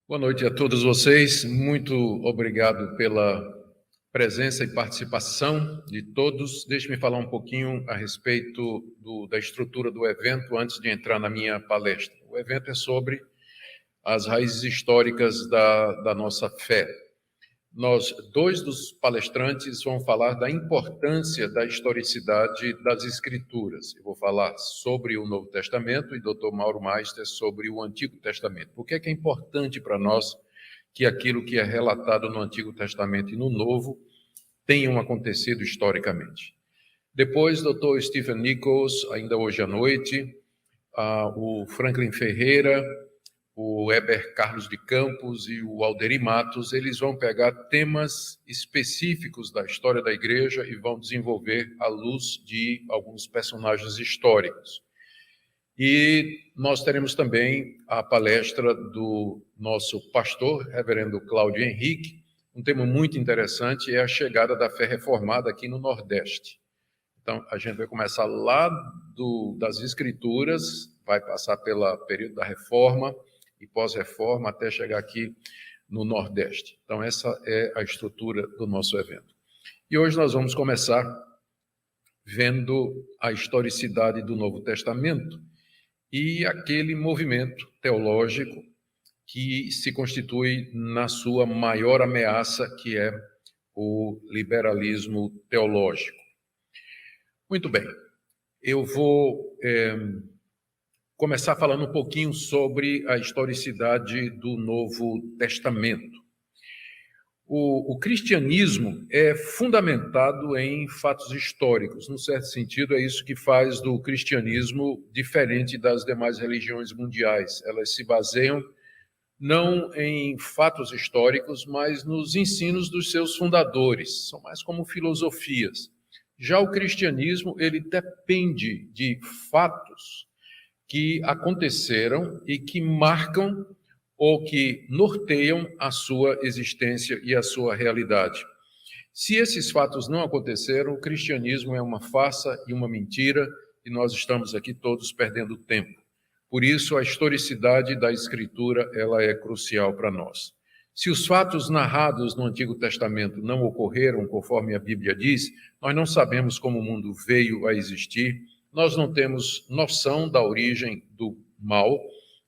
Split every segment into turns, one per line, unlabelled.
Boa noite a todos vocês. Muito obrigado pela presença e participação de todos. Deixe-me falar um pouquinho a respeito da estrutura do evento antes de entrar na minha palestra. O evento é sobre as raízes históricas da nossa fé. Dois dos palestrantes vão falar da importância da historicidade das Escrituras. Eu vou falar sobre o Novo Testamento e o Dr. Mauro Meister sobre o Antigo Testamento. Por que é importante para nós que aquilo que é relatado no Antigo Testamento e no Novo tenham acontecido historicamente? Depois, Dr. Stephen Nichols, ainda hoje à noite, o Franklin Ferreira, o Heber Carlos de Campos e o Alderi Matos, eles vão pegar temas específicos da história da igreja e vão desenvolver à luz de alguns personagens históricos. E nós teremos também a palestra do nosso pastor, reverendo Cláudio Henrique. Um tema muito interessante é a chegada da fé reformada aqui no Nordeste. Então, a gente vai começar lá das Escrituras, vai passar pelo período da Reforma, e pós-reforma até chegar aqui no Nordeste. Então, essa é a estrutura do nosso evento. E hoje nós vamos começar vendo a historicidade do Novo Testamento e aquele movimento teológico que se constitui na sua maior ameaça, que é o liberalismo teológico. Muito bem, eu vou começar falando um pouquinho sobre a historicidade do Novo Testamento. O cristianismo é fundamentado em fatos históricos. Num certo sentido, é isso que faz do cristianismo diferente das demais religiões mundiais. Elas se baseiam não em fatos históricos, mas nos ensinos dos seus fundadores. São mais como filosofias. Já o cristianismo, ele depende de fatos que aconteceram e que marcam ou que norteiam a sua existência e a sua realidade. Se esses fatos não aconteceram, o cristianismo é uma farsa e uma mentira, e nós estamos aqui todos perdendo tempo. Por isso, a historicidade da Escritura, ela é crucial para nós. Se os fatos narrados no Antigo Testamento não ocorreram conforme a Bíblia diz, nós não sabemos como o mundo veio a existir, nós não temos noção da origem do mal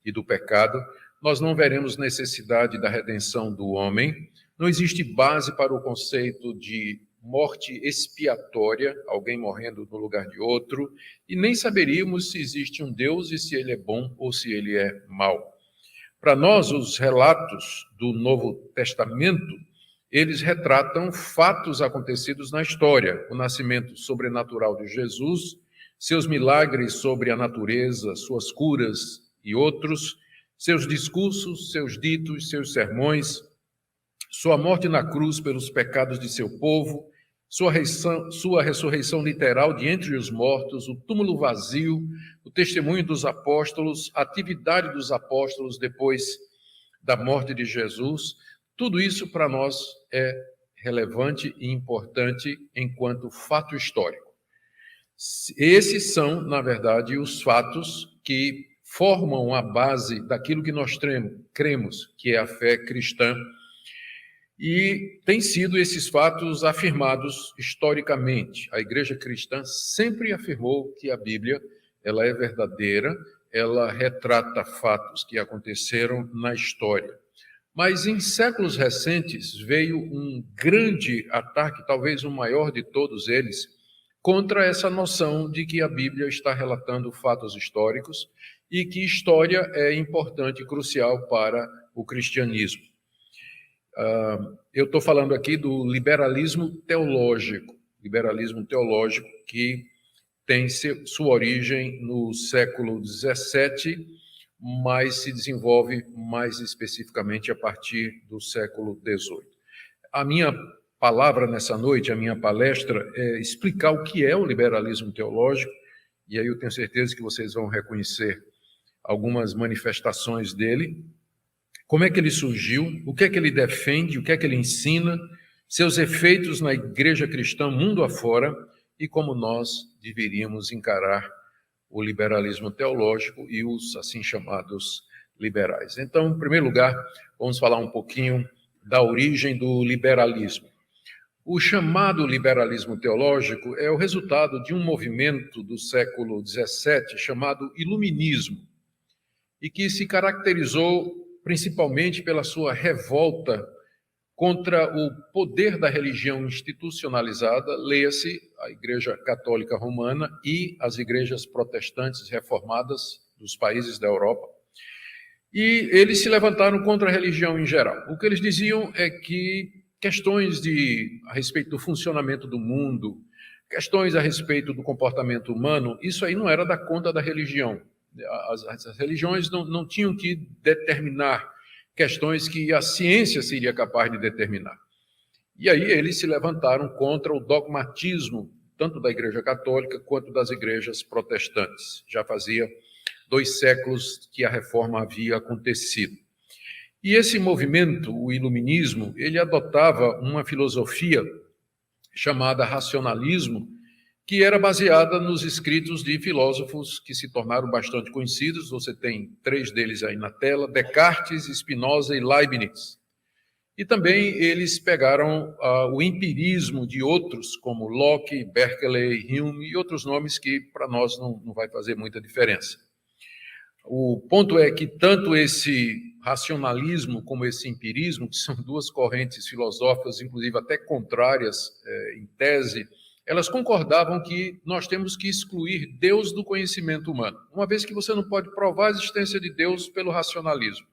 e do pecado, nós não veremos necessidade da redenção do homem, não existe base para o conceito de morte expiatória, alguém morrendo no lugar de outro, e nem saberíamos se existe um Deus e se ele é bom ou se ele é mau. Para nós, os relatos do Novo Testamento, eles retratam fatos acontecidos na história, o nascimento sobrenatural de Jesus, seus milagres sobre a natureza, suas curas e outros, seus discursos, seus ditos, seus sermões, sua morte na cruz pelos pecados de seu povo, sua ressurreição literal de entre os mortos, o túmulo vazio, o testemunho dos apóstolos, a atividade dos apóstolos depois da morte de Jesus, tudo isso para nós é relevante e importante enquanto fato histórico. Esses são, na verdade, os fatos que formam a base daquilo que nós cremos, que é a fé cristã. E têm sido esses fatos afirmados historicamente. A igreja cristã sempre afirmou que a Bíblia ela é verdadeira, ela retrata fatos que aconteceram na história. Mas em séculos recentes veio um grande ataque, talvez o maior de todos eles, contra essa noção de que a Bíblia está relatando fatos históricos e que história é importante e crucial para o cristianismo. Eu estou falando aqui do liberalismo teológico que tem sua origem no século XVII, mas se desenvolve mais especificamente a partir do século XVIII. A minha palavra nessa noite, a minha palestra, é explicar o que é o liberalismo teológico, e aí eu tenho certeza que vocês vão reconhecer algumas manifestações dele, como é que ele surgiu, o que é que ele defende, o que é que ele ensina, seus efeitos na igreja cristã mundo afora e como nós deveríamos encarar o liberalismo teológico e os assim chamados liberais. Então, em primeiro lugar, vamos falar um pouquinho da origem do liberalismo. O chamado liberalismo teológico é o resultado de um movimento do século XVII chamado Iluminismo, e que se caracterizou principalmente pela sua revolta contra o poder da religião institucionalizada, leia-se a Igreja Católica Romana e as igrejas protestantes reformadas dos países da Europa. E eles se levantaram contra a religião em geral. O que eles diziam é que questões a respeito do funcionamento do mundo, questões a respeito do comportamento humano, isso aí não era da conta da religião. As religiões não tinham que determinar questões que a ciência seria capaz de determinar. E aí eles se levantaram contra o dogmatismo, tanto da Igreja Católica quanto das igrejas protestantes. Já fazia 2 séculos que a reforma havia acontecido. E esse movimento, o iluminismo, ele adotava uma filosofia chamada racionalismo, que era baseada nos escritos de filósofos que se tornaram bastante conhecidos. Você tem 3 deles aí na tela: Descartes, Spinoza e Leibniz. E também eles pegaram o empirismo de outros, como Locke, Berkeley, Hume e outros nomes que para nós não vai fazer muita diferença. O ponto é que tanto esse racionalismo como esse empirismo, que são 2 correntes filosóficas, inclusive até contrárias em tese, elas concordavam que nós temos que excluir Deus do conhecimento humano, uma vez que você não pode provar a existência de Deus pelo racionalismo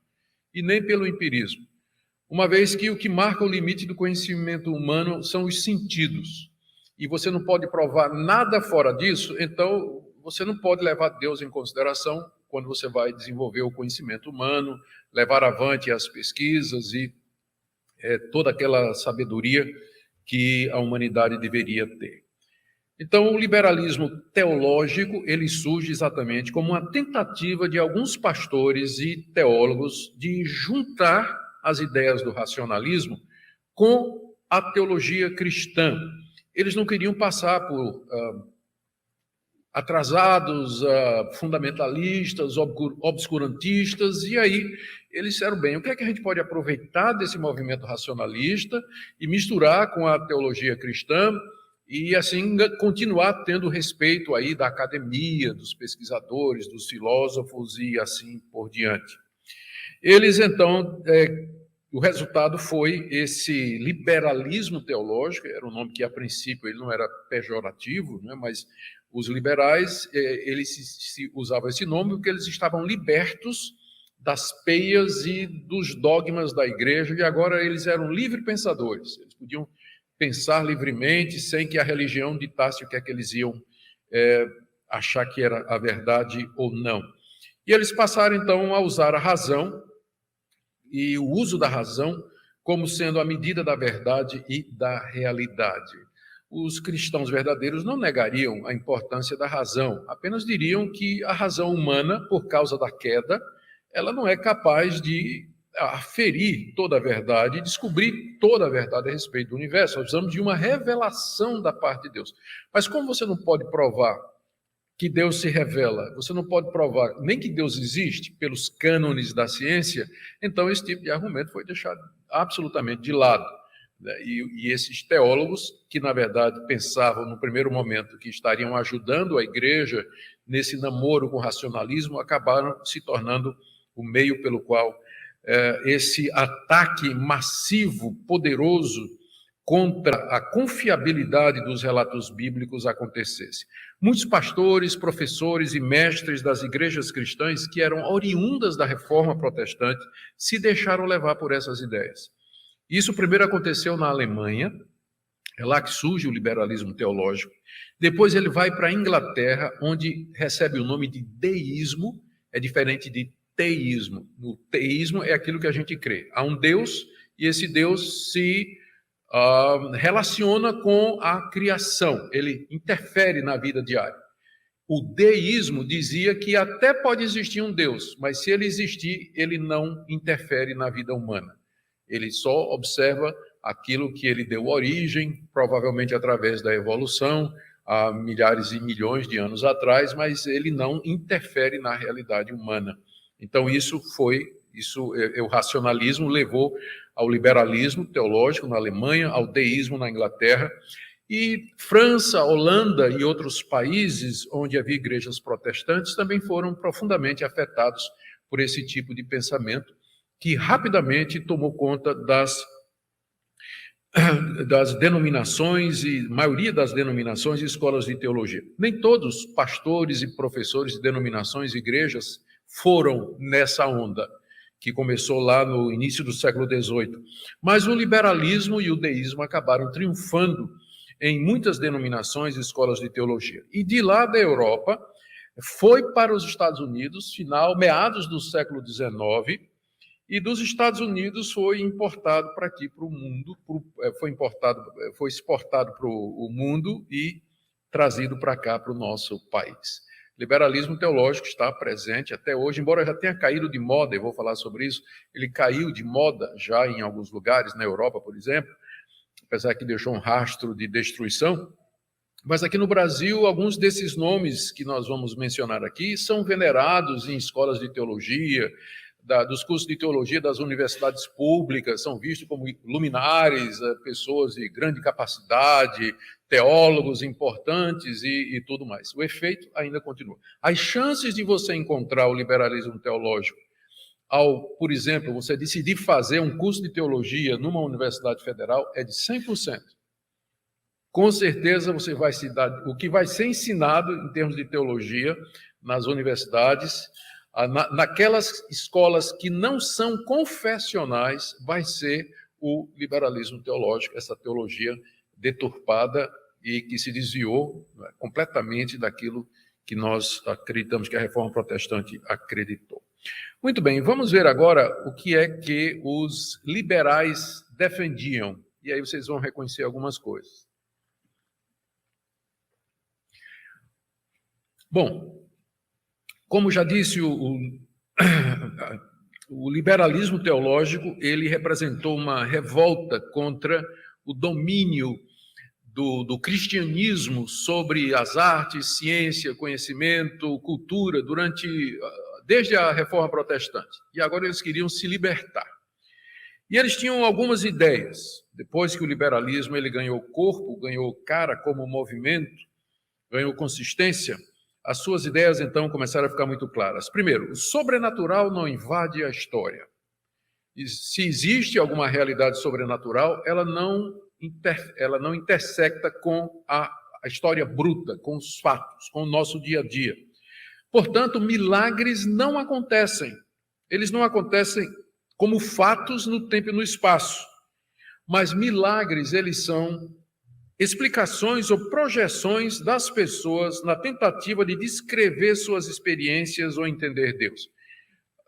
e nem pelo empirismo, uma vez que o que marca o limite do conhecimento humano são os sentidos, e você não pode provar nada fora disso, então você não pode levar Deus em consideração quando você vai desenvolver o conhecimento humano, levar avante as pesquisas e toda aquela sabedoria que a humanidade deveria ter. Então, o liberalismo teológico, ele surge exatamente como uma tentativa de alguns pastores e teólogos de juntar as ideias do racionalismo com a teologia cristã. Eles não queriam passar por atrasados, fundamentalistas, obscurantistas, e aí eles disseram, bem, o que é que a gente pode aproveitar desse movimento racionalista e misturar com a teologia cristã e assim continuar tendo respeito aí da academia, dos pesquisadores, dos filósofos e assim por diante. Eles então, o resultado foi esse liberalismo teológico, era um nome que a princípio ele não era pejorativo, né, mas os liberais, eles usavam esse nome porque eles estavam libertos das peias e dos dogmas da igreja, e agora eles eram livres pensadores. Eles podiam pensar livremente, sem que a religião ditasse o que é que eles iam achar que era a verdade ou não. E eles passaram, então, a usar a razão e o uso da razão como sendo a medida da verdade e da realidade. Os cristãos verdadeiros não negariam a importância da razão, apenas diriam que a razão humana, por causa da queda, ela não é capaz de aferir toda a verdade e descobrir toda a verdade a respeito do universo. Nós precisamos de uma revelação da parte de Deus. Mas como você não pode provar que Deus se revela, você não pode provar nem que Deus existe pelos cânones da ciência, então esse tipo de argumento foi deixado absolutamente de lado. E esses teólogos, que na verdade pensavam no primeiro momento que estariam ajudando a igreja nesse namoro com o racionalismo, acabaram se tornando o meio pelo qual esse ataque massivo, poderoso, contra a confiabilidade dos relatos bíblicos acontecesse. Muitos pastores, professores e mestres das igrejas cristãs, que eram oriundas da reforma protestante, se deixaram levar por essas ideias. Isso primeiro aconteceu na Alemanha, é lá que surge o liberalismo teológico. Depois ele vai para a Inglaterra, onde recebe o nome de deísmo, é diferente de teísmo. O teísmo é aquilo que a gente crê. Há um Deus e esse Deus se relaciona com a criação, ele interfere na vida diária. O deísmo dizia que até pode existir um Deus, mas se ele existir, ele não interfere na vida humana. Ele só observa aquilo que ele deu origem, provavelmente através da evolução, há milhares e milhões de anos atrás, mas ele não interfere na realidade humana. Então, o racionalismo levou ao liberalismo teológico na Alemanha, ao deísmo na Inglaterra, e França, Holanda e outros países onde havia igrejas protestantes também foram profundamente afetados por esse tipo de pensamento, que rapidamente tomou conta das denominações e maioria das denominações e escolas de teologia. Nem todos pastores e professores de denominações e igrejas foram nessa onda, que começou lá no início do século XVIII. Mas o liberalismo e o deísmo acabaram triunfando em muitas denominações e escolas de teologia. E de lá da Europa, foi para os Estados Unidos, meados do século XIX, e dos Estados Unidos foi importado para aqui, para o mundo, foi exportado para o mundo e trazido para cá, para o nosso país. Liberalismo teológico está presente até hoje, embora já tenha caído de moda, eu vou falar sobre isso, ele caiu de moda já em alguns lugares, na Europa, por exemplo, apesar que deixou um rastro de destruição. Mas aqui no Brasil, alguns desses nomes que nós vamos mencionar aqui são venerados em escolas de teologia, dos cursos de teologia das universidades públicas, são vistos como luminares, pessoas de grande capacidade, teólogos importantes e tudo mais. O efeito ainda continua. As chances de você encontrar o liberalismo teológico por exemplo, você decidir fazer um curso de teologia numa universidade federal é de 100%. Com certeza você vai se dar o que vai ser ensinado em termos de teologia nas universidades, naquelas escolas que não são confessionais, vai ser o liberalismo teológico, essa teologia deturpada e que se desviou completamente daquilo que nós acreditamos que a Reforma Protestante acreditou. Muito bem, vamos ver agora o que é que os liberais defendiam. E aí vocês vão reconhecer algumas coisas. Bom, como já disse, o liberalismo teológico, ele representou uma revolta contra o domínio do cristianismo sobre as artes, ciência, conhecimento, cultura, desde a Reforma Protestante. E agora eles queriam se libertar. E eles tinham algumas ideias. Depois que o liberalismo ele ganhou corpo, ganhou cara como movimento, ganhou consistência, as suas ideias, então, começaram a ficar muito claras. Primeiro, o sobrenatural não invade a história. E se existe alguma realidade sobrenatural, ela não intersecta com a história bruta, com os fatos, com o nosso dia a dia. Portanto, milagres não acontecem. Eles não acontecem como fatos no tempo e no espaço. Mas milagres, eles são explicações ou projeções das pessoas na tentativa de descrever suas experiências ou entender Deus.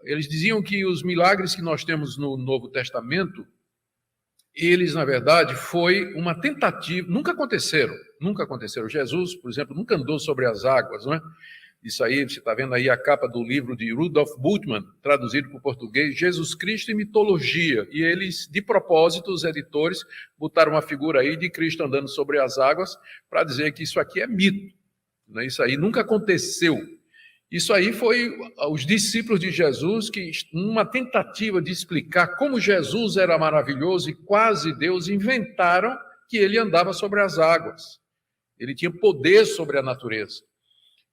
Eles diziam que os milagres que nós temos no Novo Testamento, eles, na verdade, foi uma tentativa, nunca aconteceram. Jesus, por exemplo, nunca andou sobre as águas, não é? Isso aí, você está vendo aí a capa do livro de Rudolf Bultmann, traduzido para o português, Jesus Cristo e Mitologia. E eles, de propósito, os editores, botaram uma figura aí de Cristo andando sobre as águas para dizer que isso aqui é mito. Né? Isso aí nunca aconteceu. Isso aí foi os discípulos de Jesus que, numa tentativa de explicar como Jesus era maravilhoso e quase Deus, inventaram que ele andava sobre as águas. Ele tinha poder sobre a natureza.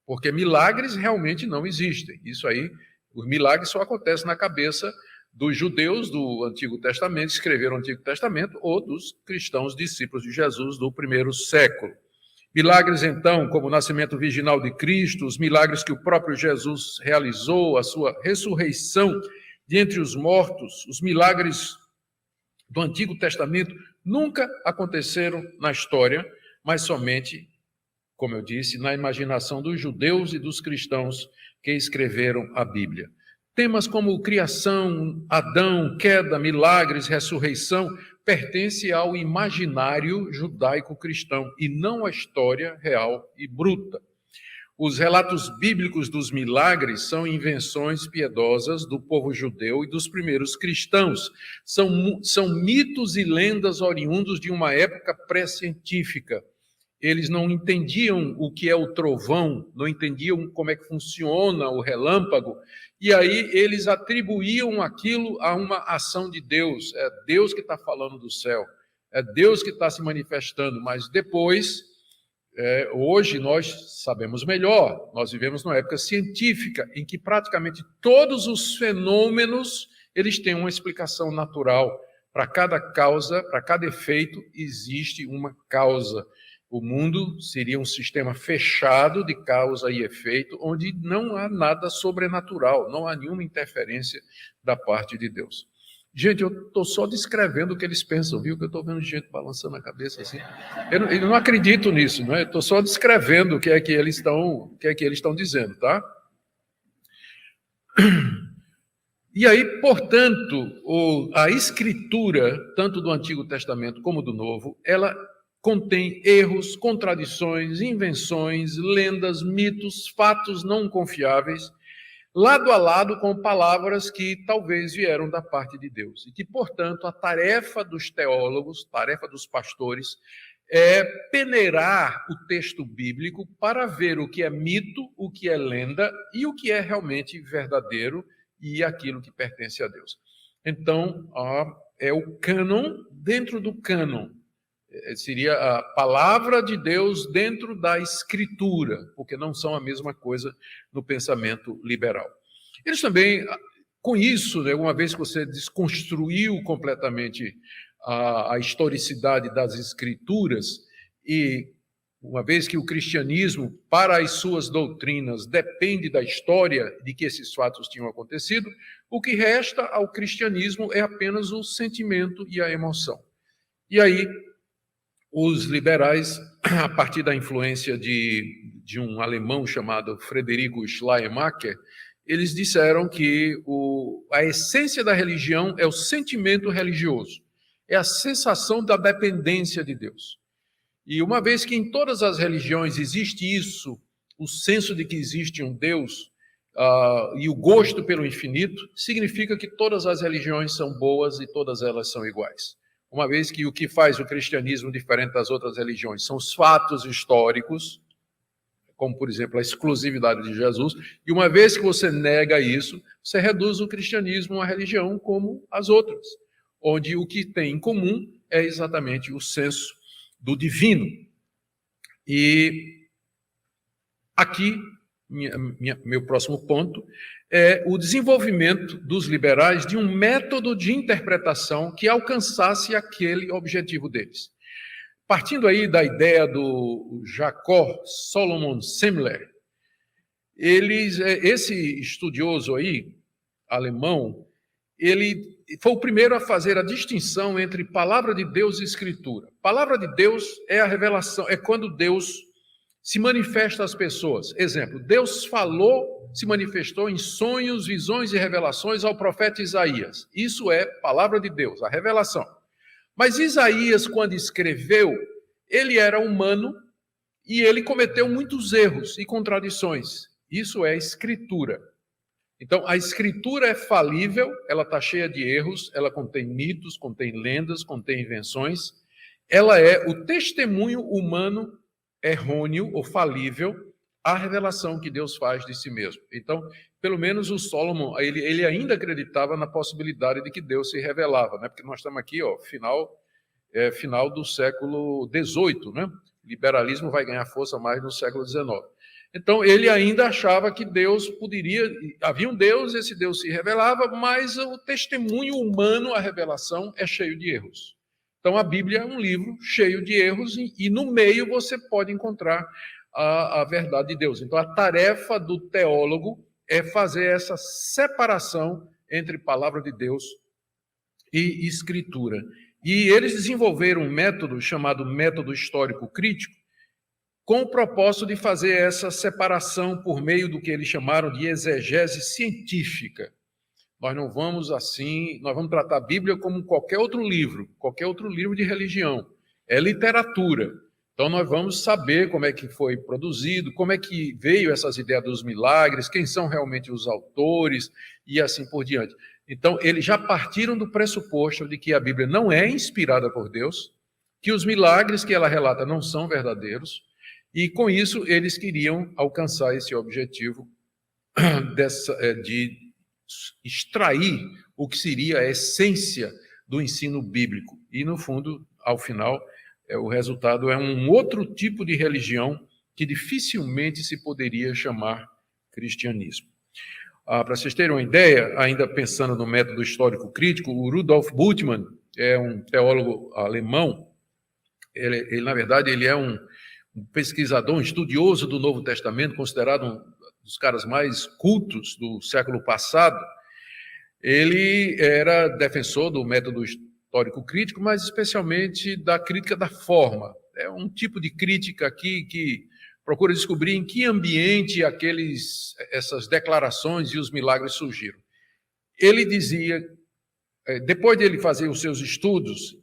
Porque milagres realmente não existem. Isso aí, os milagres só acontecem na cabeça dos judeus do Antigo Testamento, que escreveram o Antigo Testamento, ou dos cristãos discípulos de Jesus do primeiro século. Milagres, então, como o nascimento virginal de Cristo, os milagres que o próprio Jesus realizou, a sua ressurreição de entre os mortos, os milagres do Antigo Testamento nunca aconteceram na história, mas somente, como eu disse, na imaginação dos judeus e dos cristãos que escreveram a Bíblia. Temas como criação, Adão, queda, milagres, ressurreição, pertencem ao imaginário judaico-cristão e não à história real e bruta. Os relatos bíblicos dos milagres são invenções piedosas do povo judeu e dos primeiros cristãos. São mitos e lendas oriundos de uma época pré-científica. Eles não entendiam o que é o trovão, não entendiam como é que funciona o relâmpago, e aí eles atribuíam aquilo a uma ação de Deus. É Deus que está falando do céu, é Deus que está se manifestando, mas depois, hoje nós sabemos melhor, nós vivemos numa época científica em que praticamente todos os fenômenos eles têm uma explicação natural. Para cada causa, para cada efeito, existe uma causa. O mundo seria um sistema fechado de causa e efeito, onde não há nada sobrenatural, não há nenhuma interferência da parte de Deus. Gente, eu estou só descrevendo o que eles pensam, viu? Que eu estou vendo gente balançando a cabeça assim. Eu não acredito nisso, não é? Eu estou só descrevendo o que é que eles estão dizendo, tá? E aí, portanto, a Escritura, tanto do Antigo Testamento como do Novo, ela contém erros, contradições, invenções, lendas, mitos, fatos não confiáveis, lado a lado com palavras que talvez vieram da parte de Deus. E que, portanto, a tarefa dos teólogos, tarefa dos pastores, é peneirar o texto bíblico para ver o que é mito, o que é lenda e o que é realmente verdadeiro e aquilo que pertence a Deus. Então, é o cânon dentro do cânon. Seria a palavra de Deus dentro da Escritura, porque não são a mesma coisa no pensamento liberal. Eles também, com isso, né, uma vez que você desconstruiu completamente a historicidade das Escrituras e uma vez que o cristianismo, para as suas doutrinas, depende da história de que esses fatos tinham acontecido, o que resta ao cristianismo é apenas o sentimento e a emoção. E aí, os liberais, a partir da influência de um alemão chamado Frederico Schleiermacher, eles disseram que a essência da religião é o sentimento religioso, é a sensação da dependência de Deus. E uma vez que em todas as religiões existe isso, o senso de que existe um Deus e o gosto pelo infinito, significa que todas as religiões são boas e todas elas são iguais. Uma vez que o que faz o cristianismo diferente das outras religiões são os fatos históricos, como, por exemplo, a exclusividade de Jesus, e uma vez que você nega isso, você reduz o cristianismo a uma religião como as outras, onde o que tem em comum é exatamente o senso do divino. E aqui, meu próximo ponto é o desenvolvimento dos liberais de um método de interpretação que alcançasse aquele objetivo deles. Partindo aí da ideia do Jacob Solomon Semler, esse estudioso aí, alemão, ele foi o primeiro a fazer a distinção entre palavra de Deus e Escritura. Palavra de Deus é a revelação, é quando Deus se manifesta às pessoas. Exemplo, Deus falou, se manifestou em sonhos, visões e revelações ao profeta Isaías. Isso é palavra de Deus, a revelação. Mas Isaías, quando escreveu, ele era humano e ele cometeu muitos erros e contradições. Isso é Escritura. Então, a Escritura é falível, ela está cheia de erros, ela contém mitos, contém lendas, contém invenções. Ela é o testemunho humano errôneo ou falível à revelação que Deus faz de si mesmo. Então, pelo menos o Solomon, ele ainda acreditava na possibilidade de que Deus se revelava, né? Porque nós estamos aqui, final do século XVIII, né? O liberalismo vai ganhar força mais no século XIX. Então, ele ainda achava que Deus havia um Deus, esse Deus se revelava, mas o testemunho humano, a revelação, é cheio de erros. Então, a Bíblia é um livro cheio de erros e no meio você pode encontrar a verdade de Deus. Então, a tarefa do teólogo é fazer essa separação entre palavra de Deus e Escritura. E eles desenvolveram um método chamado método histórico crítico, com o propósito de fazer essa separação por meio do que eles chamaram de exegese científica. Nós vamos tratar a Bíblia como qualquer outro livro de religião. É literatura. Então nós vamos saber como é que foi produzido, como é que veio essas ideias dos milagres, quem são realmente os autores e assim por diante. Então eles já partiram do pressuposto de que a Bíblia não é inspirada por Deus, que os milagres que ela relata não são verdadeiros, e com isso eles queriam alcançar esse objetivo de extrair o que seria a essência do ensino bíblico. E, no fundo, ao final, o resultado é um outro tipo de religião que dificilmente se poderia chamar cristianismo. Para vocês terem uma ideia, ainda pensando no método histórico crítico, o Rudolf Bultmann é um teólogo alemão. Ele na verdade, ele é um pesquisador, um estudioso do Novo Testamento, considerado um dos caras mais cultos do século passado. Ele era defensor do método histórico crítico, mas especialmente da crítica da forma. É um tipo de crítica aqui que procura descobrir em que ambiente essas declarações e os milagres surgiram. Ele dizia, depois de ele fazer os seus estudos,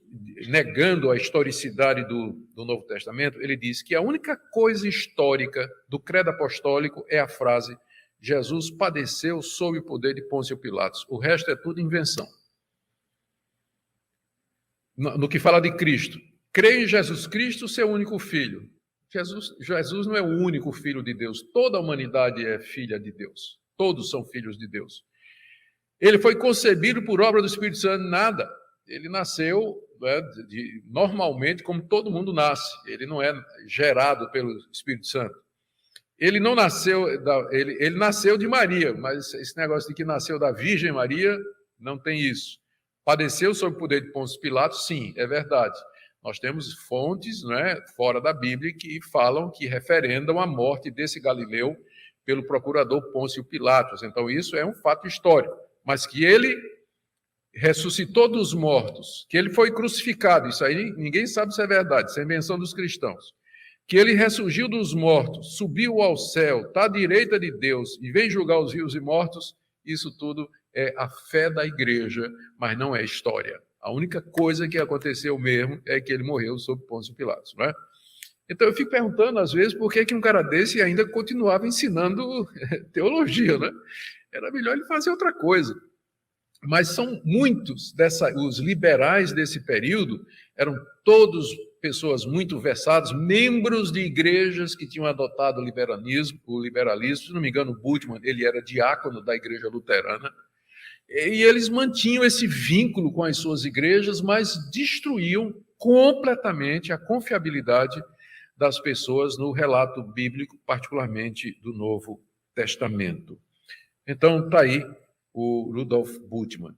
negando a historicidade do Novo Testamento, ele diz que a única coisa histórica do credo apostólico é a frase: Jesus padeceu sob o poder de Pôncio Pilatos. O resto é tudo invenção. No que fala de Cristo, crê em Jesus Cristo, seu único filho. Jesus não é o único filho de Deus. Toda a humanidade é filha de Deus. Todos são filhos de Deus. Ele foi concebido por obra do Espírito Santo? Nada. Ele nasceu normalmente como todo mundo nasce. Ele não é gerado pelo Espírito Santo. Ele não nasceu, ele nasceu de Maria, mas esse negócio de que nasceu da Virgem Maria, não tem isso. Padeceu sob o poder de Pôncio Pilatos? Sim, é verdade. Nós temos fontes, fora da Bíblia que falam, que referendam a morte desse Galileu pelo procurador Pôncio Pilatos. Então isso é um fato histórico. Mas que ele ressuscitou dos mortos, que ele foi crucificado, isso aí ninguém sabe se é verdade, isso é invenção dos cristãos. Que ele ressurgiu dos mortos, subiu ao céu, está à direita de Deus e vem julgar os vivos e mortos, isso tudo é a fé da igreja, mas não é história. A única coisa que aconteceu mesmo é que ele morreu sob Pôncio Pilatos, não é? Então eu fico perguntando às vezes por que um cara desse ainda continuava ensinando teologia, né? Era melhor ele fazer outra coisa. Mas são muitos, os liberais desse período eram todos pessoas muito versadas, membros de igrejas que tinham adotado o liberalismo. Se não me engano, Bultmann, ele era diácono da igreja luterana, e eles mantinham esse vínculo com as suas igrejas, mas destruíam completamente a confiabilidade das pessoas no relato bíblico, particularmente do Novo Testamento. Então, está aí o Rudolf Bultmann.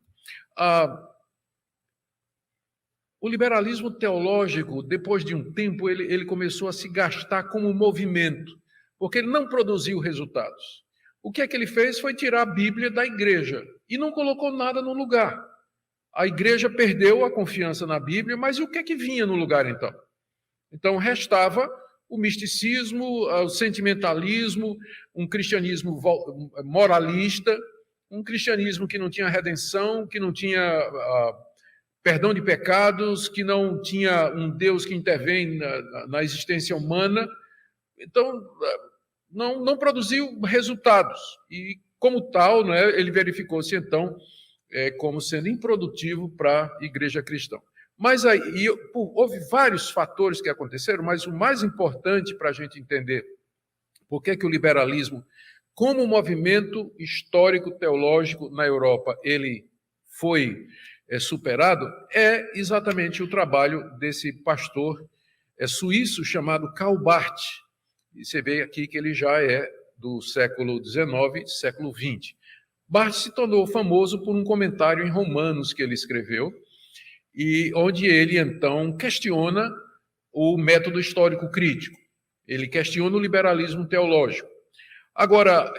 O liberalismo teológico, depois de um tempo, ele começou a se gastar como movimento, porque ele não produziu resultados. O que é que ele fez foi tirar a Bíblia da igreja e não colocou nada no lugar. A igreja perdeu a confiança na Bíblia, mas e o que é que vinha no lugar então? Então restava o misticismo, o sentimentalismo, um cristianismo moralista, um cristianismo que não tinha redenção, que não tinha perdão de pecados, que não tinha um Deus que intervém na existência humana. Então, não produziu resultados. E, como tal, ele verificou-se, então, como sendo improdutivo para a igreja cristã. Mas aí, houve vários fatores que aconteceram, mas o mais importante para a gente entender por que o liberalismo, como movimento histórico teológico na Europa, ele foi superado, é exatamente o trabalho desse pastor suíço chamado Karl Barth. E você vê aqui que ele já é do século XIX, século XX. Barth se tornou famoso por um comentário em Romanos que ele escreveu, e onde ele, então, questiona o método histórico crítico. Ele questiona o liberalismo teológico. Agora,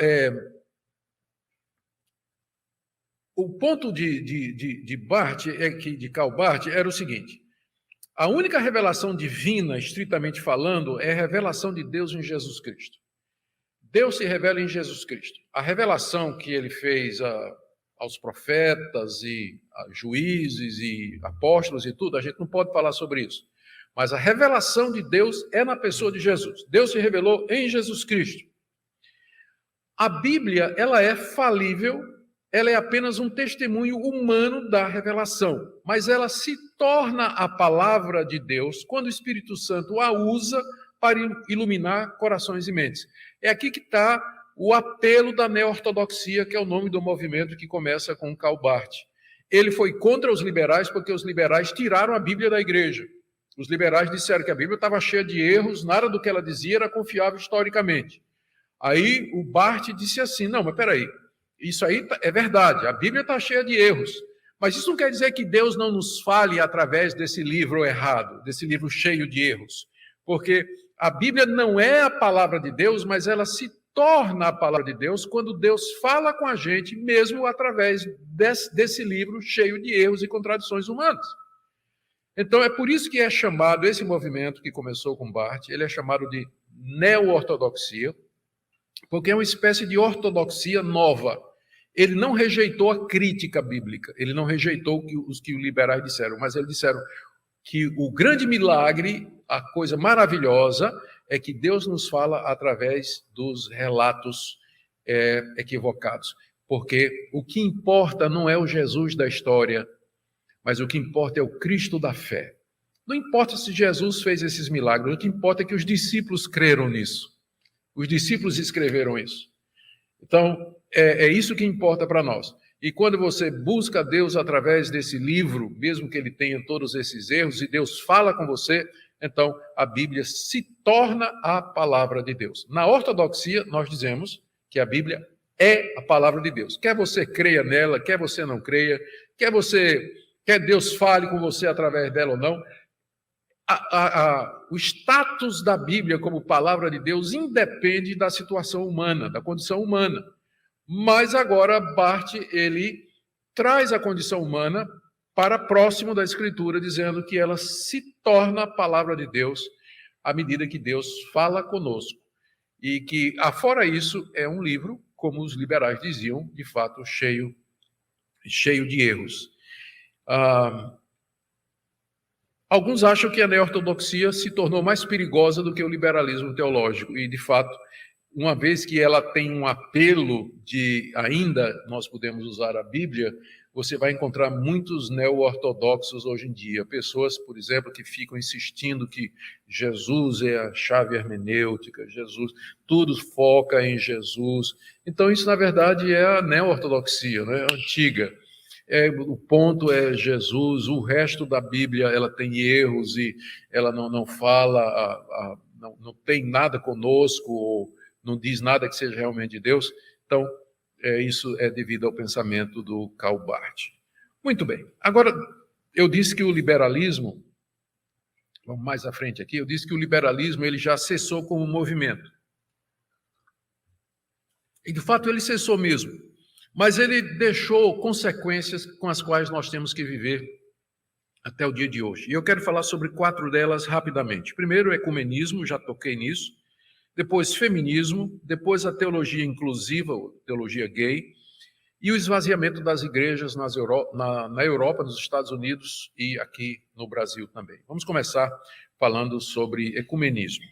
o ponto de Barth, de Karl Barth, era o seguinte: a única revelação divina, estritamente falando, é a revelação de Deus em Jesus Cristo. Deus se revela em Jesus Cristo. A revelação que ele fez aos profetas e a juízes e apóstolos e tudo, a gente não pode falar sobre isso. Mas a revelação de Deus é na pessoa de Jesus. Deus se revelou em Jesus Cristo. A Bíblia, ela é falível, ela é apenas um testemunho humano da revelação, mas ela se torna a palavra de Deus quando o Espírito Santo a usa para iluminar corações e mentes. É aqui que está o apelo da neo-ortodoxia, que é o nome do movimento que começa com Karl Barth. Ele foi contra os liberais porque os liberais tiraram a Bíblia da igreja. Os liberais disseram que a Bíblia estava cheia de erros, nada do que ela dizia era confiável historicamente. Aí o Barth disse assim, não, mas peraí, isso aí é verdade, a Bíblia está cheia de erros, mas isso não quer dizer que Deus não nos fale através desse livro errado, desse livro cheio de erros, porque a Bíblia não é a palavra de Deus, mas ela se torna a palavra de Deus quando Deus fala com a gente, mesmo através desse livro cheio de erros e contradições humanas. Então, é por isso que é chamado, esse movimento que começou com Barth, ele é chamado de neo-ortodoxia, porque é uma espécie de ortodoxia nova. Ele não rejeitou a crítica bíblica, ele não rejeitou os que os liberais disseram, mas eles disseram que o grande milagre, a coisa maravilhosa, é que Deus nos fala através dos relatos equivocados. Porque o que importa não é o Jesus da história, mas o que importa é o Cristo da fé. Não importa se Jesus fez esses milagres, o que importa é que os discípulos creram nisso. Os discípulos escreveram isso. Então, é isso que importa para nós. E quando você busca Deus através desse livro, mesmo que ele tenha todos esses erros, e Deus fala com você, então a Bíblia se torna a palavra de Deus. Na ortodoxia, nós dizemos que a Bíblia é a palavra de Deus. Quer você creia nela, quer você não creia, quer Deus fale com você através dela ou não, o status da Bíblia como palavra de Deus independe da situação humana, da condição humana. Mas agora Barth, ele traz a condição humana para próximo da Escritura, dizendo que ela se torna a palavra de Deus à medida que Deus fala conosco. E que, afora isso, é um livro, como os liberais diziam, de fato, cheio de erros. Alguns acham que a neo-ortodoxia se tornou mais perigosa do que o liberalismo teológico, e, de fato, uma vez que ela tem um apelo de ainda nós podemos usar a Bíblia, você vai encontrar muitos neo-ortodoxos hoje em dia. Pessoas, por exemplo, que ficam insistindo que Jesus é a chave hermenêutica, tudo foca em Jesus. Então, isso, na verdade, é a neo-ortodoxia, né? Antiga. O ponto é Jesus, o resto da Bíblia ela tem erros e ela não fala, não tem nada conosco, ou não diz nada que seja realmente de Deus. Então, isso é devido ao pensamento do Karl Barth. Muito bem. Agora, eu disse que o liberalismo, vamos mais à frente aqui, eu disse que o liberalismo ele já cessou como movimento. E, de fato, ele cessou mesmo. Mas ele deixou consequências com as quais nós temos que viver até o dia de hoje. E eu quero falar sobre 4 delas rapidamente. Primeiro, ecumenismo, já toquei nisso. Depois, feminismo. Depois, a teologia inclusiva, teologia gay. E o esvaziamento das igrejas na Europa, nos Estados Unidos e aqui no Brasil também. Vamos começar falando sobre ecumenismo,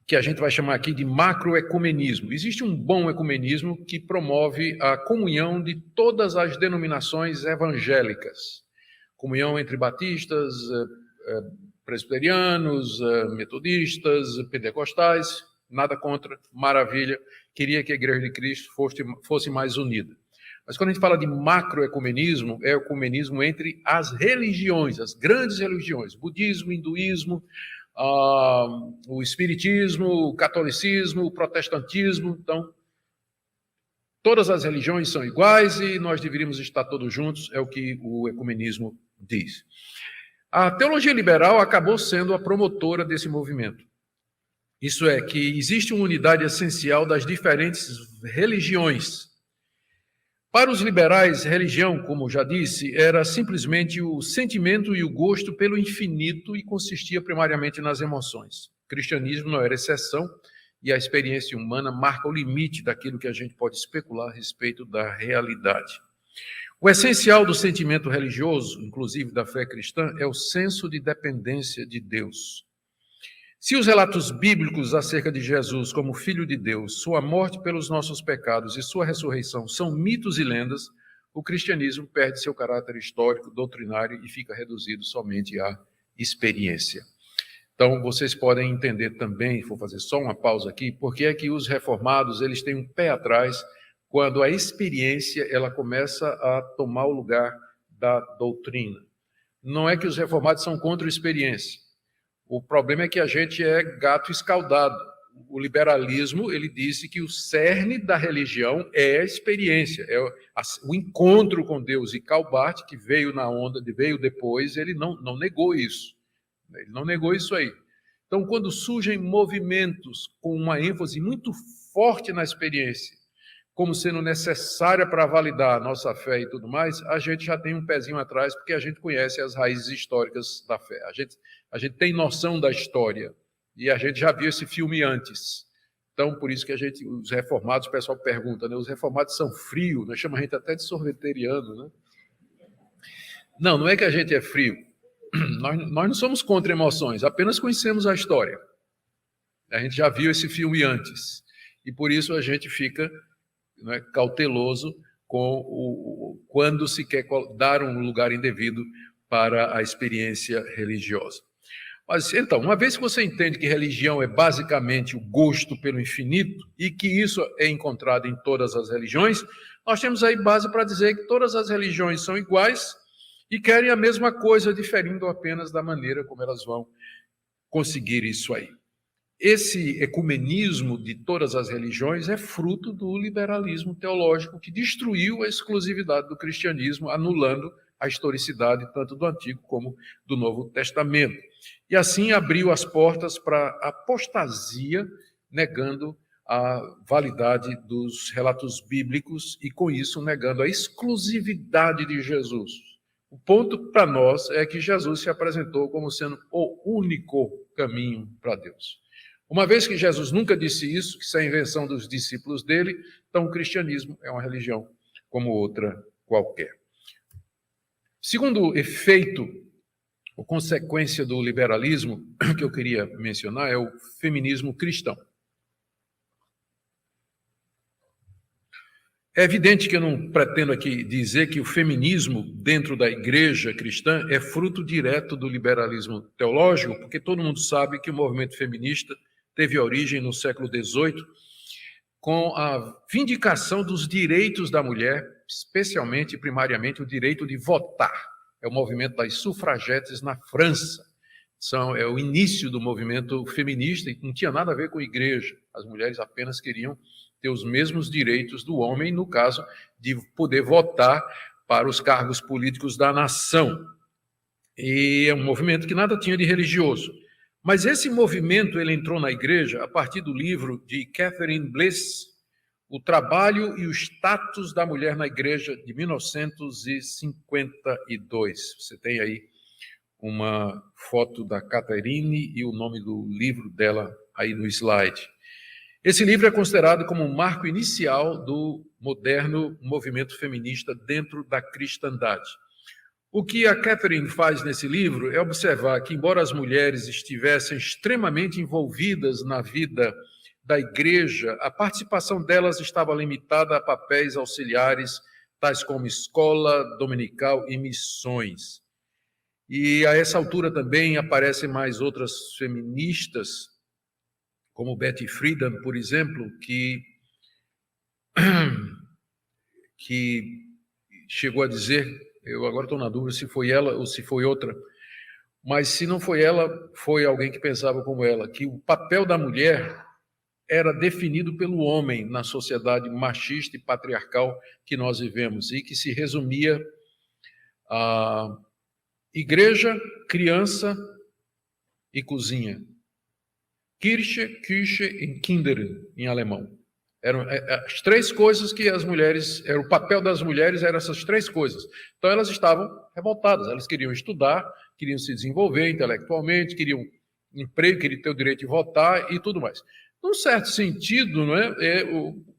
que a gente vai chamar aqui de macroecumenismo. Existe um bom ecumenismo que promove a comunhão de todas as denominações evangélicas. Comunhão entre batistas, presbiterianos, metodistas, pentecostais, nada contra, maravilha. Queria que a Igreja de Cristo fosse mais unida. Mas quando a gente fala de macroecumenismo, é o ecumenismo entre as religiões, as grandes religiões, budismo, hinduísmo, o espiritismo, o catolicismo, o protestantismo. Então, todas as religiões são iguais e nós deveríamos estar todos juntos, é o que o ecumenismo diz. A teologia liberal acabou sendo a promotora desse movimento. Isso é, que existe uma unidade essencial das diferentes religiões. Para os liberais, religião, como já disse, era simplesmente o sentimento e o gosto pelo infinito e consistia primariamente nas emoções. O cristianismo não era exceção e a experiência humana marca o limite daquilo que a gente pode especular a respeito da realidade. O essencial do sentimento religioso, inclusive da fé cristã, é o senso de dependência de Deus. Se os relatos bíblicos acerca de Jesus como Filho de Deus, sua morte pelos nossos pecados e sua ressurreição são mitos e lendas, o cristianismo perde seu caráter histórico, doutrinário e fica reduzido somente à experiência. Então, vocês podem entender também, vou fazer só uma pausa aqui, porque é que os reformados eles têm um pé atrás quando a experiência ela começa a tomar o lugar da doutrina. Não é que os reformados são contra a experiência. O problema é que a gente é gato escaldado. O liberalismo, ele disse que o cerne da religião é a experiência, é o encontro com Deus. E Karl Barth, que veio na onda, veio depois, ele não negou isso. Ele não negou isso aí. Então, quando surgem movimentos com uma ênfase muito forte na experiência, como sendo necessária para validar a nossa fé e tudo mais, a gente já tem um pezinho atrás, porque a gente conhece as raízes históricas da fé. A gente tem noção da história, e a gente já viu esse filme antes. Então, por isso que os reformados, o pessoal pergunta, né? Os reformados são frios, nós chamamos a gente até de sorveteriano, né? Não é que a gente é frio. Nós não somos contra emoções, apenas conhecemos a história. A gente já viu esse filme antes, e por isso a gente fica cauteloso quando se quer dar um lugar indevido para a experiência religiosa. Mas, então, uma vez que você entende que religião é basicamente o gosto pelo infinito e que isso é encontrado em todas as religiões, nós temos aí base para dizer que todas as religiões são iguais e querem a mesma coisa, diferindo apenas da maneira como elas vão conseguir isso aí. Esse ecumenismo de todas as religiões é fruto do liberalismo teológico que destruiu a exclusividade do cristianismo, anulando a historicidade tanto do Antigo como do Novo Testamento. E assim abriu as portas para a apostasia, negando a validade dos relatos bíblicos e, com isso, negando a exclusividade de Jesus. O ponto para nós é que Jesus se apresentou como sendo o único caminho para Deus. Uma vez que Jesus nunca disse isso, que isso é a invenção dos discípulos dele, então o cristianismo é uma religião como outra qualquer. Segundo efeito ou consequência do liberalismo que eu queria mencionar é o feminismo cristão. É evidente que eu não pretendo aqui dizer que o feminismo dentro da igreja cristã é fruto direto do liberalismo teológico, porque todo mundo sabe que o movimento feminista teve origem no século XVIII com a vindicação dos direitos da mulher, especialmente e primariamente o direito de votar. É o movimento das sufragetes na França. É o início do movimento feminista e não tinha nada a ver com a igreja. As mulheres apenas queriam ter os mesmos direitos do homem, no caso de poder votar para os cargos políticos da nação. E é um movimento que nada tinha de religioso. Mas esse movimento ele entrou na igreja a partir do livro de Catherine Bliss, O Trabalho e o Status da Mulher na Igreja, de 1952. Você tem aí uma foto da Catherine e o nome do livro dela aí no slide. Esse livro é considerado como um marco inicial do moderno movimento feminista dentro da cristandade. O que a Catherine faz nesse livro é observar que, embora as mulheres estivessem extremamente envolvidas na vida da igreja, a participação delas estava limitada a papéis auxiliares, tais como escola dominical e missões. E a essa altura também aparecem mais outras feministas, como Betty Friedan, por exemplo, que chegou a dizer, eu agora estou na dúvida se foi ela ou se foi outra, mas se não foi ela, foi alguém que pensava como ela, que o papel da mulher era definido pelo homem na sociedade machista e patriarcal que nós vivemos e que se resumia a igreja, criança e cozinha. Kirche, Küche e Kindern, em alemão. Eram as três coisas que as mulheres, o papel das mulheres eram essas três coisas. Então elas estavam revoltadas, elas queriam estudar, queriam se desenvolver intelectualmente, queriam emprego, queriam ter o direito de votar e tudo mais. Num certo sentido, não é?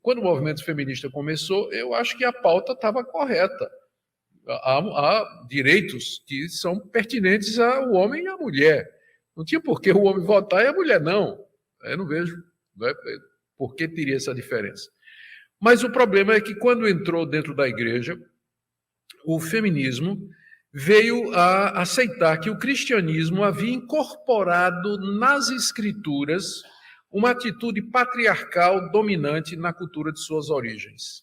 Quando o movimento feminista começou, eu acho que a pauta estava correta. Há direitos que são pertinentes ao homem e à mulher. Não tinha por que o homem votar e a mulher não. Eu não vejo por que teria essa diferença. Mas o problema é que quando entrou dentro da igreja, o feminismo veio a aceitar que o cristianismo havia incorporado nas escrituras uma atitude patriarcal dominante na cultura de suas origens.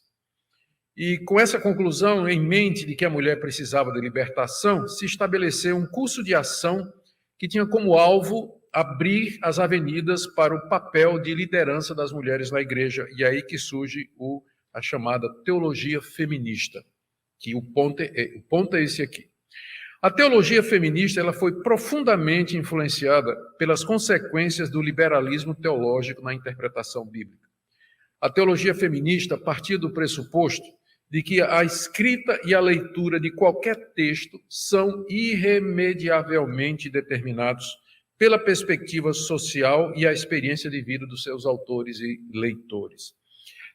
E com essa conclusão em mente de que a mulher precisava de libertação, se estabeleceu um curso de ação que tinha como alvo abrir as avenidas para o papel de liderança das mulheres na igreja. E é aí que surge a chamada teologia feminista, que o ponto é esse aqui. A teologia feminista ela foi profundamente influenciada pelas consequências do liberalismo teológico na interpretação bíblica. A teologia feminista partia do pressuposto de que a escrita e a leitura de qualquer texto são irremediavelmente determinados pela perspectiva social e a experiência de vida dos seus autores e leitores.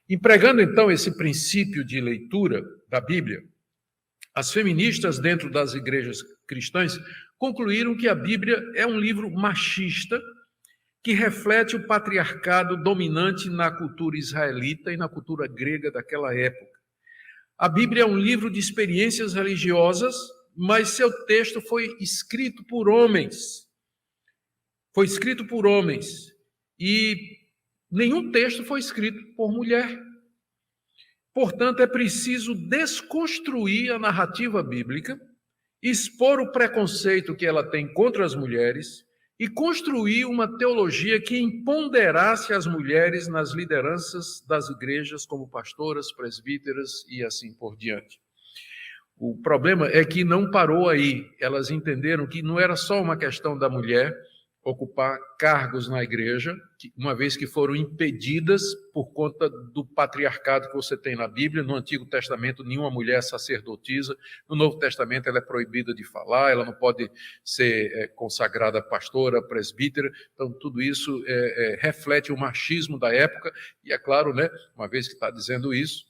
Empregando, então, esse princípio de leitura da Bíblia, as feministas dentro das igrejas cristãs concluíram que a Bíblia é um livro machista que reflete o patriarcado dominante na cultura israelita e na cultura grega daquela época. A Bíblia é um livro de experiências religiosas, mas seu texto foi escrito por homens. Foi escrito por homens. E nenhum texto foi escrito por mulher. Portanto, é preciso desconstruir a narrativa bíblica, expor o preconceito que ela tem contra as mulheres e construir uma teologia que empoderasse as mulheres nas lideranças das igrejas como pastoras, presbíteras e assim por diante. O problema é que não parou aí. Elas entenderam que não era só uma questão da mulher ocupar cargos na igreja, uma vez que foram impedidas por conta do patriarcado que você tem na Bíblia. No Antigo Testamento, nenhuma mulher sacerdotisa. No Novo Testamento, ela é proibida de falar, ela não pode ser consagrada pastora, presbítera. Então, tudo isso reflete o machismo da época. E é claro, né, uma vez que está dizendo isso,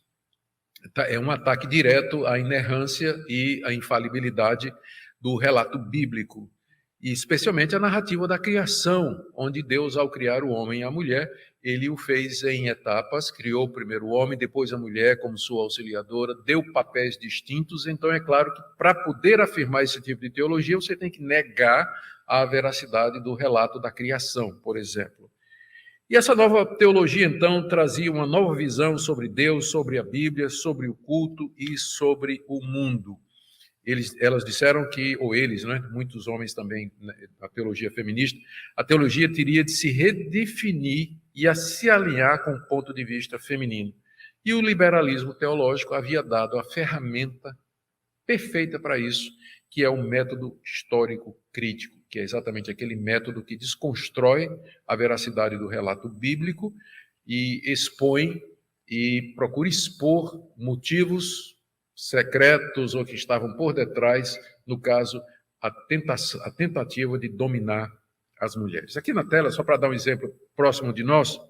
é um ataque direto à inerrância e à infalibilidade do relato bíblico. E especialmente a narrativa da criação, onde Deus, ao criar o homem e a mulher, ele o fez em etapas, criou primeiro o homem, depois a mulher como sua auxiliadora, deu papéis distintos. Então é claro que para poder afirmar esse tipo de teologia, você tem que negar a veracidade do relato da criação, por exemplo. E essa nova teologia, então, trazia uma nova visão sobre Deus, sobre a Bíblia, sobre o culto e sobre o mundo. Elas disseram que, ou eles, né, muitos homens também, na teologia feminista, a teologia teria de se redefinir e a se alinhar com o ponto de vista feminino. E o liberalismo teológico havia dado a ferramenta perfeita para isso, que é o método histórico crítico, que é exatamente aquele método que desconstrói a veracidade do relato bíblico e expõe e procura expor motivos secretos ou que estavam por detrás, no caso, a tentativa de dominar as mulheres. Aqui na tela, só para dar um exemplo próximo de nós,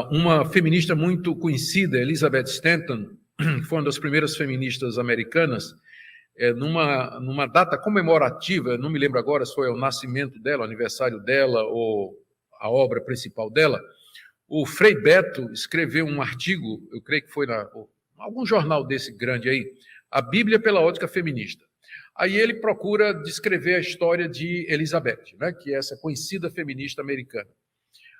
uma feminista muito conhecida, Elizabeth Stanton, que foi uma das primeiras feministas americanas, numa data comemorativa, não me lembro agora se foi o nascimento dela, o aniversário dela ou a obra principal dela, o Frei Beto escreveu um artigo, eu creio que foi algum jornal desse grande aí, A Bíblia pela Ótica Feminista. Aí ele procura descrever a história de Elizabeth, né, que é essa conhecida feminista americana.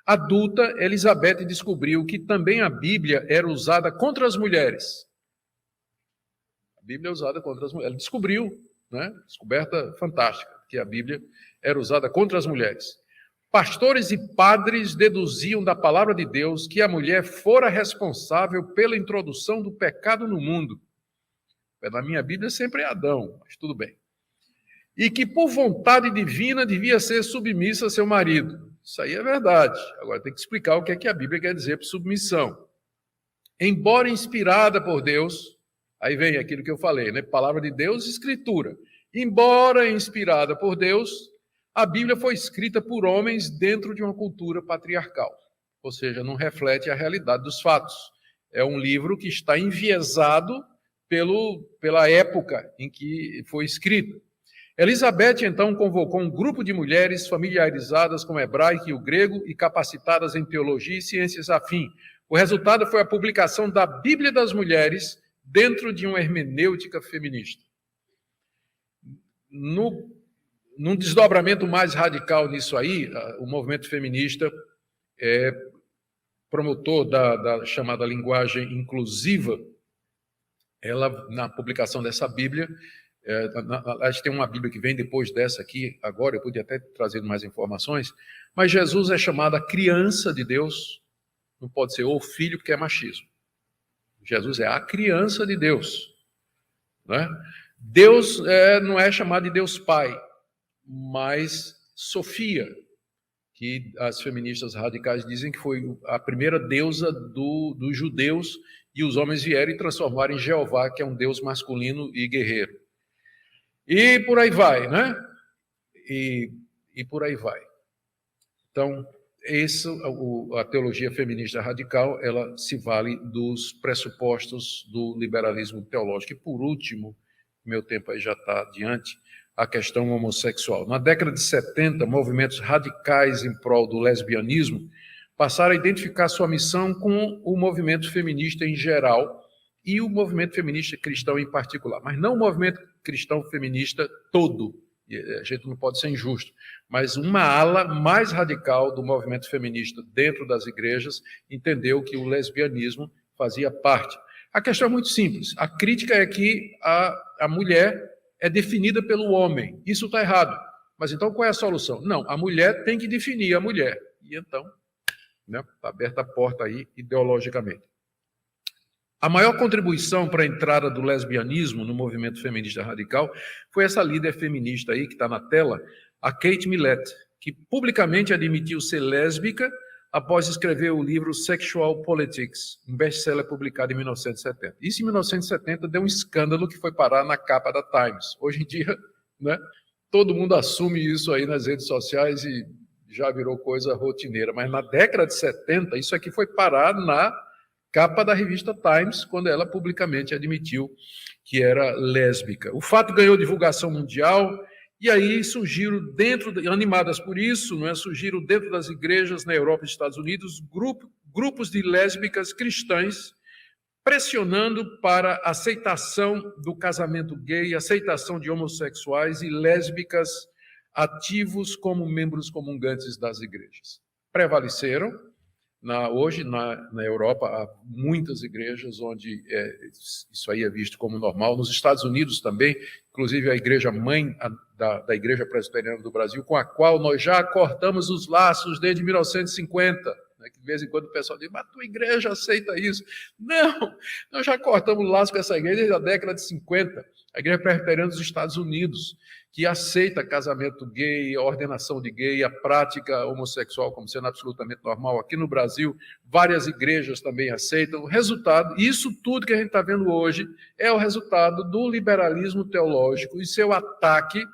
Adulta, Elizabeth descobriu que também a Bíblia era usada contra as mulheres. A Bíblia é usada contra as mulheres. Ela descobriu, né, descoberta fantástica, que a Bíblia era usada contra as mulheres. Pastores e padres deduziam da palavra de Deus que a mulher fora responsável pela introdução do pecado no mundo. Na minha Bíblia sempre é Adão, mas tudo bem. E que por vontade divina devia ser submissa a seu marido. Isso aí é verdade. Agora tem que explicar o que é que a Bíblia quer dizer por submissão. Embora inspirada por Deus, aí vem aquilo que eu falei, né? Palavra de Deus, escritura. Embora inspirada por Deus, a Bíblia foi escrita por homens dentro de uma cultura patriarcal, ou seja, não reflete a realidade dos fatos. É um livro que está enviesado pela época em que foi escrito. Elizabeth, então, convocou um grupo de mulheres familiarizadas com o hebraico e o grego e capacitadas em teologia e ciências afim. O resultado foi a publicação da Bíblia das Mulheres dentro de uma hermenêutica feminista. Num desdobramento mais radical nisso aí, o movimento feminista é promotor da chamada linguagem inclusiva. Ela, na publicação dessa Bíblia, acho que tem uma Bíblia que vem depois dessa aqui, agora eu podia até trazer mais informações, mas Jesus é chamado a criança de Deus, não pode ser o filho, porque é machismo. Jesus é a criança de Deus. Né? Deus não é chamado de Deus Pai, mas Sofia, que as feministas radicais dizem que foi a primeira deusa dos judeus, e os homens vieram e transformaram em Jeová, que é um Deus masculino e guerreiro. E por aí vai, né? E por aí vai. Então, a teologia feminista radical, ela se vale dos pressupostos do liberalismo teológico. E por último, meu tempo aí já está adiante, a questão homossexual. Na década de 70, movimentos radicais em prol do lesbianismo passaram a identificar sua missão com o movimento feminista em geral e o movimento feminista cristão em particular, mas não o movimento cristão feminista todo, a gente não pode ser injusto, mas uma ala mais radical do movimento feminista dentro das igrejas entendeu que o lesbianismo fazia parte. A questão é muito simples, a crítica é que a mulher é definida pelo homem, isso está errado, mas então qual é a solução? Não, a mulher tem que definir a mulher, e então está aberta a porta aí ideologicamente. A maior contribuição para a entrada do lesbianismo no movimento feminista radical foi essa líder feminista aí, que está na tela, a Kate Millett, que publicamente admitiu ser lésbica após escrever o livro Sexual Politics, um best-seller publicado em 1970. Isso em 1970 deu um escândalo que foi parar na capa da Times. Hoje em dia, né, todo mundo assume isso aí nas redes sociais e já virou coisa rotineira, mas na década de 70, isso aqui foi parar na capa da revista Times, quando ela publicamente admitiu que era lésbica. O fato ganhou divulgação mundial, e aí surgiram animadas por isso, surgiram dentro das igrejas na Europa e nos Estados Unidos, grupos de lésbicas cristãs, pressionando para a aceitação do casamento gay, aceitação de homossexuais e lésbicas ativos como membros comungantes das igrejas. Prevaleceram. Hoje, na Europa, há muitas igrejas onde isso aí é visto como normal. Nos Estados Unidos também, inclusive a igreja mãe da Igreja Presbiteriana do Brasil, com a qual nós já cortamos os laços desde 1950. Né, que de vez em quando o pessoal diz, mas a tua igreja aceita isso. Não, nós já cortamos laços com essa igreja desde a década de 50. A Igreja Presbiteriana dos Estados Unidos, que aceita casamento gay, a ordenação de gay, a prática homossexual como sendo absolutamente normal. Aqui no Brasil, várias igrejas também aceitam. O resultado, isso tudo que a gente está vendo hoje, é o resultado do liberalismo teológico e seu ataque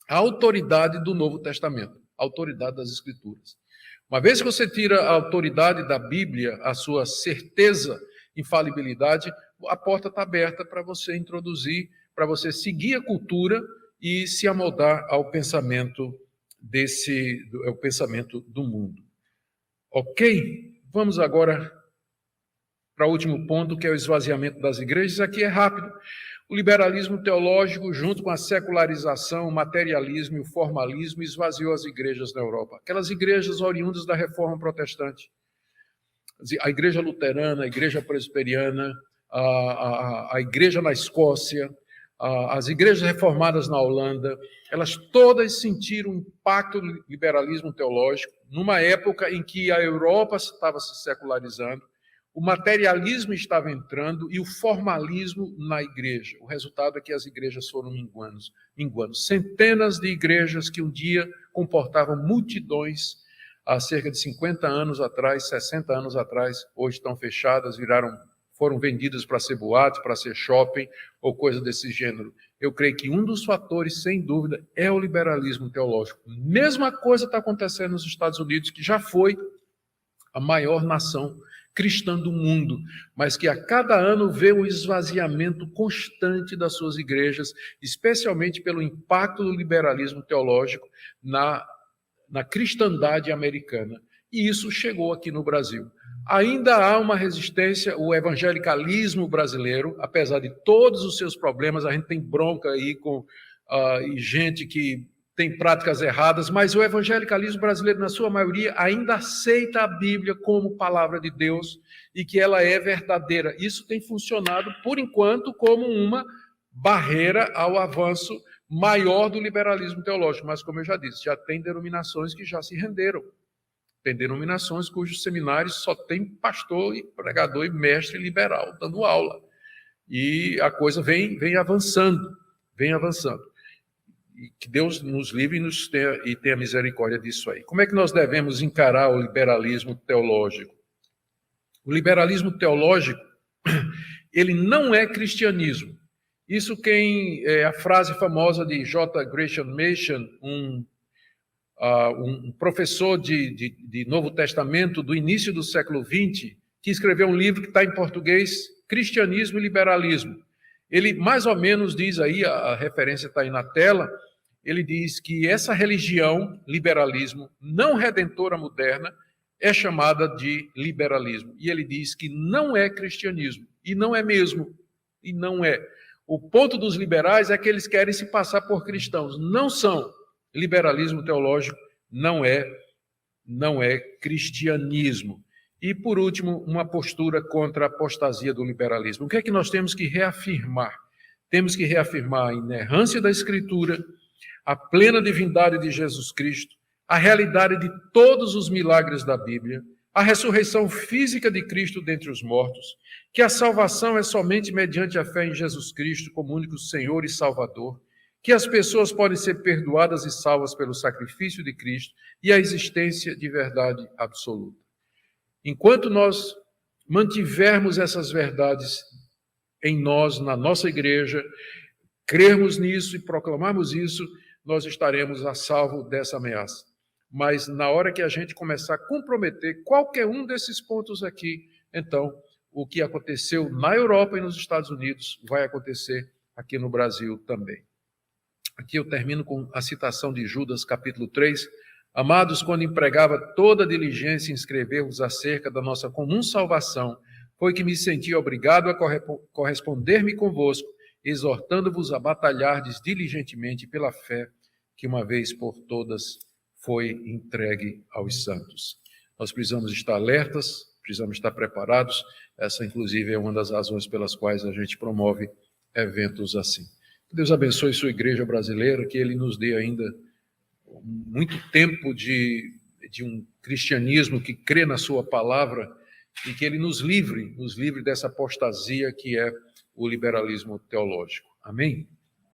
à autoridade do Novo Testamento, à autoridade das Escrituras. Uma vez que você tira a autoridade da Bíblia, a sua certeza, infalibilidade, a porta está aberta para você introduzir, para você seguir a cultura e se amoldar ao pensamento ao pensamento do mundo. Ok? Vamos agora para o último ponto, que é o esvaziamento das igrejas. Aqui é rápido. O liberalismo teológico, junto com a secularização, o materialismo e o formalismo, esvaziou as igrejas na Europa. Aquelas igrejas oriundas da Reforma Protestante. A igreja luterana, a igreja presbiteriana, a igreja na Escócia, as igrejas reformadas na Holanda, elas todas sentiram o impacto do liberalismo teológico numa época em que a Europa estava se secularizando, o materialismo estava entrando e o formalismo na igreja. O resultado é que as igrejas foram minguando. Centenas de igrejas que um dia comportavam multidões há cerca de 50 anos atrás, 60 anos atrás, hoje estão fechadas, foram vendidas para ser boate, para ser shopping ou coisa desse gênero. Eu creio que um dos fatores, sem dúvida, é o liberalismo teológico. Mesma coisa está acontecendo nos Estados Unidos, que já foi a maior nação cristã do mundo, mas que a cada ano vê um esvaziamento constante das suas igrejas, especialmente pelo impacto do liberalismo teológico na cristandade americana. E isso chegou aqui no Brasil. Ainda há uma resistência, o evangelicalismo brasileiro, apesar de todos os seus problemas, a gente tem bronca aí com e gente que tem práticas erradas, mas o evangelicalismo brasileiro, na sua maioria, ainda aceita a Bíblia como palavra de Deus e que ela é verdadeira. Isso tem funcionado, por enquanto, como uma barreira ao avanço maior do liberalismo teológico. Mas, como eu já disse, já tem denominações que já se renderam. Tem denominações cujos seminários só tem pastor e pregador e mestre liberal dando aula. E a coisa vem avançando, vem avançando. E que Deus nos livre e tenha misericórdia disso aí. Como é que nós devemos encarar o liberalismo teológico? O liberalismo teológico, ele não é cristianismo. Isso a frase famosa de J. Gresham Machen, um professor de Novo Testamento do início do século XX, que escreveu um livro que está em português, Cristianismo e Liberalismo. Ele mais ou menos diz aí, a referência está aí na tela, ele diz que essa religião, liberalismo, não redentora moderna, é chamada de liberalismo. E ele diz que não é cristianismo, e não é mesmo, e não é. O ponto dos liberais é que eles querem se passar por cristãos, não são. Liberalismo teológico não é cristianismo. E, por último, uma postura contra a apostasia do liberalismo. O que é que nós temos que reafirmar? Temos que reafirmar a inerrância da Escritura, a plena divindade de Jesus Cristo, a realidade de todos os milagres da Bíblia, a ressurreição física de Cristo dentre os mortos, que a salvação é somente mediante a fé em Jesus Cristo como único Senhor e Salvador, que as pessoas podem ser perdoadas e salvas pelo sacrifício de Cristo e a existência de verdade absoluta. Enquanto nós mantivermos essas verdades em nós, na nossa igreja, crermos nisso e proclamarmos isso, nós estaremos a salvo dessa ameaça. Mas na hora que a gente começar a comprometer qualquer um desses pontos aqui, então o que aconteceu na Europa e nos Estados Unidos vai acontecer aqui no Brasil também. Aqui eu termino com a citação de Judas, capítulo 3. Amados, quando empregava toda diligência em escrever-vos acerca da nossa comum salvação, foi que me senti obrigado a corresponder-me convosco, exortando-vos a batalhardes diligentemente pela fé que uma vez por todas foi entregue aos santos. Nós precisamos estar alertas, precisamos estar preparados. Essa, inclusive, é uma das razões pelas quais a gente promove eventos assim. Que Deus abençoe sua igreja brasileira, que Ele nos dê ainda muito tempo de um cristianismo que crê na sua palavra e que Ele nos livre dessa apostasia que é o liberalismo teológico. Amém?